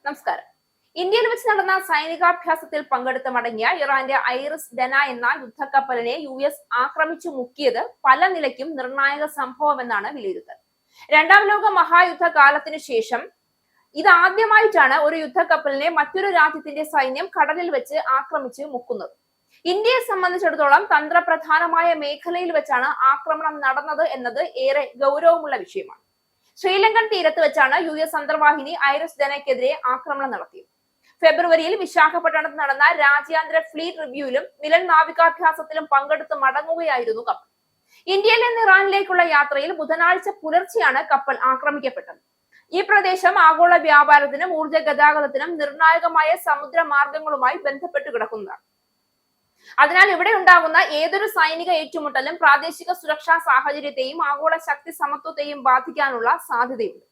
നമസ്കാരം. ഇന്ത്യയിൽ വെച്ച് നടന്ന സൈനികാഭ്യാസത്തിൽ പങ്കെടുത്ത് മടങ്ങിയ ഇറാന്റെ ഐറിസ് ഡെന എന്ന യുദ്ധക്കപ്പലിനെ US ആക്രമിച്ചു മുക്കിയത് പല നിലയ്ക്കും നിർണായക സംഭവമെന്നാണ് വിലയിരുത്തൽ. രണ്ടാം ലോക മഹായുദ്ധ കാലത്തിനു ശേഷം ഇതാദ്യമായിട്ടാണ് ഒരു യുദ്ധക്കപ്പലിനെ മറ്റൊരു രാജ്യത്തിന്റെ സൈന്യം കടലിൽ വെച്ച് ആക്രമിച്ച് മുക്കുന്നത്. ഇന്ത്യയെ സംബന്ധിച്ചിടത്തോളം തന്ത്രപ്രധാനമായ മേഖലയിൽ വെച്ചാണ് ആക്രമണം നടന്നത് എന്നത് ഏറെ ഗൗരവമുള്ള വിഷയമാണ്. ശ്രീലങ്കൻ തീരത്ത് വെച്ചാണ് US അന്തർവാഹിനി ഐറിസ് ഡെനയ്ക്കെതിരെ ആക്രമണം നടത്തിയത്. ഫെബ്രുവരിയിൽ വിശാഖപട്ടണത്ത് നടന്ന രാജ്യാന്തര ഫ്ലീറ്റ് റിവ്യൂവിലും മിലൻ നാവികാഭ്യാസത്തിലും പങ്കെടുത്ത് മടങ്ങുകയായിരുന്നു കപ്പൽ. ഇന്ത്യയിൽ നിന്ന് ഇറാനിലേക്കുള്ള യാത്രയിൽ ബുധനാഴ്ച പുലർച്ചെയാണ് കപ്പൽ ആക്രമിക്കപ്പെട്ടത്. ഈ പ്രദേശം ആഗോള വ്യാപാരത്തിനും ഊർജ്ജ ഗതാഗതത്തിനും നിർണായകമായ സമുദ്ര മാർഗങ്ങളുമായി ബന്ധപ്പെട്ട് കിടക്കുന്നതാണ്. അതിനാൽ ഇവിടെ ഉണ്ടാകുന്ന ഏതൊരു സൈനിക ഏറ്റുമുട്ടലും പ്രാദേശിക സുരക്ഷാ സാഹചര്യത്തെയും ആഗോള ശക്തി സമത്വത്തെയും ബാധിക്കാനുള്ള സാധ്യതയുണ്ട്.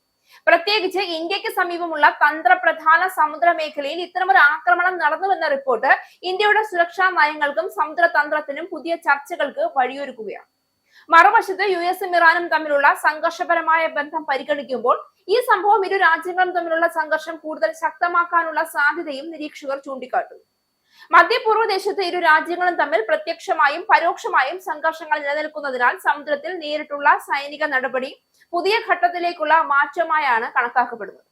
പ്രത്യേകിച്ച് ഇന്ത്യക്ക് സമീപമുള്ള തന്ത്രപ്രധാന സമുദ്ര മേഖലയിൽ ഇത്തരമൊരു ആക്രമണം നടന്നുവെന്ന റിപ്പോർട്ട് ഇന്ത്യയുടെ സുരക്ഷാ നയങ്ങൾക്കും സമുദ്രതന്ത്രത്തിനും പുതിയ ചർച്ചകൾക്ക് വഴിയൊരുക്കുകയാണ്. മറുവശത്ത് US-ഉം ഇറാനും തമ്മിലുള്ള സംഘർഷപരമായ ബന്ധം പരിഗണിക്കുമ്പോൾ ഈ സംഭവം ഇരു രാജ്യങ്ങളും തമ്മിലുള്ള സംഘർഷം കൂടുതൽ ശക്തമാക്കാനുള്ള സാധ്യതയും നിരീക്ഷകർ ചൂണ്ടിക്കാട്ടുന്നു. മധ്യപൂർവ്വ ദേശത്ത് ഇരു രാജ്യങ്ങളും തമ്മിൽ പ്രത്യക്ഷമായും പരോക്ഷമായും സംഘർഷങ്ങൾ നിലനിൽക്കുന്നതിനാൽ സമുദ്രത്തിൽ നേരിട്ടുള്ള സൈനിക നടപടി പുതിയ ഘട്ടത്തിലേക്കുള്ള മാറ്റമായാണ് കണക്കാക്കപ്പെടുന്നത്.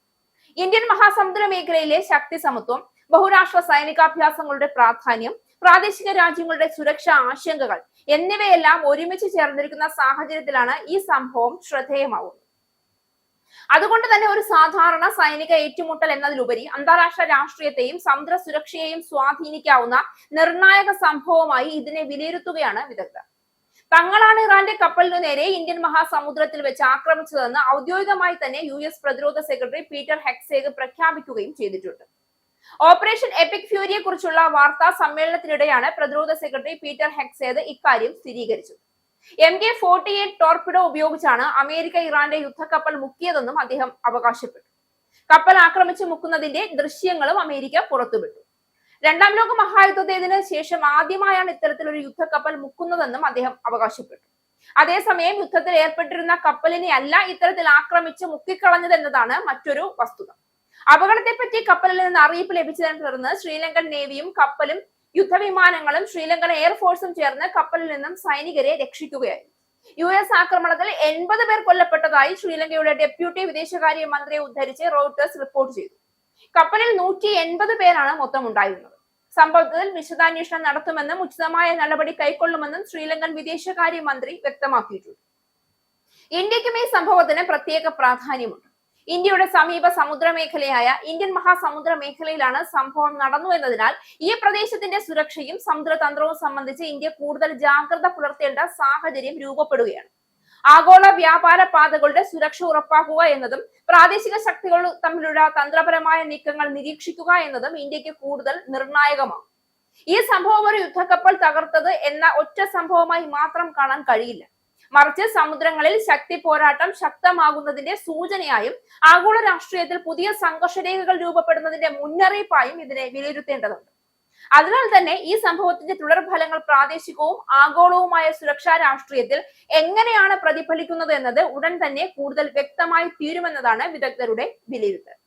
ഇന്ത്യൻ മഹാസമുദ്ര മേഖലയിലെ ശക്തി സമത്വം, ബഹുരാഷ്ട്ര സൈനികാഭ്യാസങ്ങളുടെ പ്രാധാന്യം, പ്രാദേശിക രാജ്യങ്ങളുടെ സുരക്ഷാ ആശങ്കകൾ എന്നിവയെല്ലാം ഒരുമിച്ച് ചേർന്നിരിക്കുന്ന സാഹചര്യത്തിലാണ് ഈ സംഭവം ശ്രദ്ധേയമാവുന്നത്. അതുകൊണ്ട് തന്നെ ഒരു സാധാരണ സൈനിക ഏറ്റുമുട്ടൽ എന്നതിലുപരി അന്താരാഷ്ട്ര രാഷ്ട്രീയത്തെയും സമുദ്ര സുരക്ഷയെയും സ്വാധീനിക്കാവുന്ന നിർണായക സംഭവമായി ഇതിനെ വിലയിരുത്തുകയാണ് വിദഗ്ധർ. തങ്ങളാണ് ഇറാന്റെ കപ്പലിനു നേരെ ഇന്ത്യൻ മഹാസമുദ്രത്തിൽ വെച്ച് ആക്രമിച്ചതെന്ന് ഔദ്യോഗികമായി തന്നെ US പ്രതിരോധ സെക്രട്ടറി പീറ്റർ ഹെക്സേഗ് പ്രഖ്യാപിക്കുകയും ചെയ്തിട്ടുണ്ട്. ഓപ്പറേഷൻ എപ്പിക് ഫ്യൂരിയെ കുറിച്ചുള്ള വാർത്താ സമ്മേളനത്തിനിടെയാണ് പ്രതിരോധ സെക്രട്ടറി പീറ്റർ ഹെക്സേഗ് ഇക്കാര്യം സ്ഥിരീകരിച്ചത്. MK-48 ടോർപിഡോ ഉപയോഗിച്ചാണ് അമേരിക്ക ഇറാന്റെ യുദ്ധക്കപ്പൽ മുക്കിയതെന്നും അദ്ദേഹം അവകാശപ്പെട്ടു. കപ്പൽ ആക്രമിച്ചു മുക്കുന്നതിന്റെ ദൃശ്യങ്ങളും അമേരിക്ക പുറത്തുവിട്ടു. രണ്ടാം ലോക മഹായുദ്ധത്തിന് ശേഷം ആദ്യമായാണ് ഇത്തരത്തിലൊരു യുദ്ധക്കപ്പൽ മുക്കുന്നതെന്നും അദ്ദേഹം അവകാശപ്പെട്ടു. അതേസമയം യുദ്ധത്തിൽ ഏർപ്പെട്ടിരുന്ന കപ്പലിനെ അല്ല ഇത്തരത്തിൽ ആക്രമിച്ച് മുക്കിക്കളഞ്ഞത് എന്നതാണ് മറ്റൊരു വസ്തുത. അപകടത്തെപ്പറ്റി കപ്പലിൽ നിന്ന് അറിയിപ്പ് ലഭിച്ചതിനെ തുടർന്ന് ശ്രീലങ്കൻ നേവിയും കപ്പലും യുദ്ധവിമാനങ്ങളും ശ്രീലങ്കൻ എയർഫോഴ്സും ചേർന്ന് കപ്പലിൽ നിന്നും സൈനികരെ രക്ഷിക്കുകയായിരുന്നു. US ആക്രമണത്തിൽ 80 പേർ കൊല്ലപ്പെട്ടതായി ശ്രീലങ്കയുടെ ഡെപ്യൂട്ടി വിദേശകാര്യ മന്ത്രിയെ ഉദ്ധരിച്ച് റോയിട്ടേഴ്സ് റിപ്പോർട്ട് ചെയ്തു. കപ്പലിൽ 180 പേരാണ് മൊത്തം ഉണ്ടായിരുന്നത്. സംഭവത്തിൽ വിശദാന്വേഷണം നടത്തുമെന്നും ഉചിതമായ നടപടി കൈക്കൊള്ളുമെന്നും ശ്രീലങ്കൻ വിദേശകാര്യ മന്ത്രി വ്യക്തമാക്കിയിട്ടുണ്ട്. ഇന്ത്യക്കും ഈ സംഭവത്തിന് പ്രത്യേക പ്രാധാന്യമുണ്ട്. ഇന്ത്യയുടെ സമീപ സമുദ്ര മേഖലയായ ഇന്ത്യൻ മഹാസമുദ്ര മേഖലയിലാണ് സംഭവം നടന്നു എന്നതിനാൽ ഈ പ്രദേശത്തിന്റെ സുരക്ഷയും സമുദ്രതന്ത്രവും സംബന്ധിച്ച് ഇന്ത്യ കൂടുതൽ ജാഗ്രത പുലർത്തേണ്ട സാഹചര്യം രൂപപ്പെടുകയാണ്. ആഗോള വ്യാപാര പാതകളുടെ സുരക്ഷ ഉറപ്പാക്കുക എന്നതും പ്രാദേശിക ശക്തികൾ തമ്മിലുള്ള തന്ത്രപരമായ നീക്കങ്ങൾ നിരീക്ഷിക്കുക എന്നതും ഇന്ത്യക്ക് കൂടുതൽ നിർണായകമാണ്. ഈ സംഭവം ഒരു യുദ്ധക്കപ്പൽ തകർത്തത് എന്ന ഒറ്റ സംഭവമായി മാത്രം കാണാൻ കഴിയില്ല. മറിച്ച് സമുദ്രങ്ങളിൽ ശക്തി പോരാട്ടം ശക്തമാകുന്നതിന്റെ സൂചനയായും ആഗോള രാഷ്ട്രീയത്തിൽ പുതിയ സംഘർഷരേഖകൾ രൂപപ്പെടുന്നതിന്റെ മുന്നറിയിപ്പായും ഇതിനെ വിലയിരുത്തേണ്ടതുണ്ട്. അതിനാൽ തന്നെ ഈ സംഭവത്തിന്റെ തുടർഫലങ്ങൾ പ്രാദേശികവും ആഗോളവുമായ സുരക്ഷാ രാഷ്ട്രീയത്തിൽ എങ്ങനെയാണ് പ്രതിഫലിക്കുന്നത് എന്നത് ഉടൻ തന്നെ കൂടുതൽ വ്യക്തമായി തീരുമെന്നതാണ് വിദഗ്ധരുടെ വിലയിരുത്തൽ.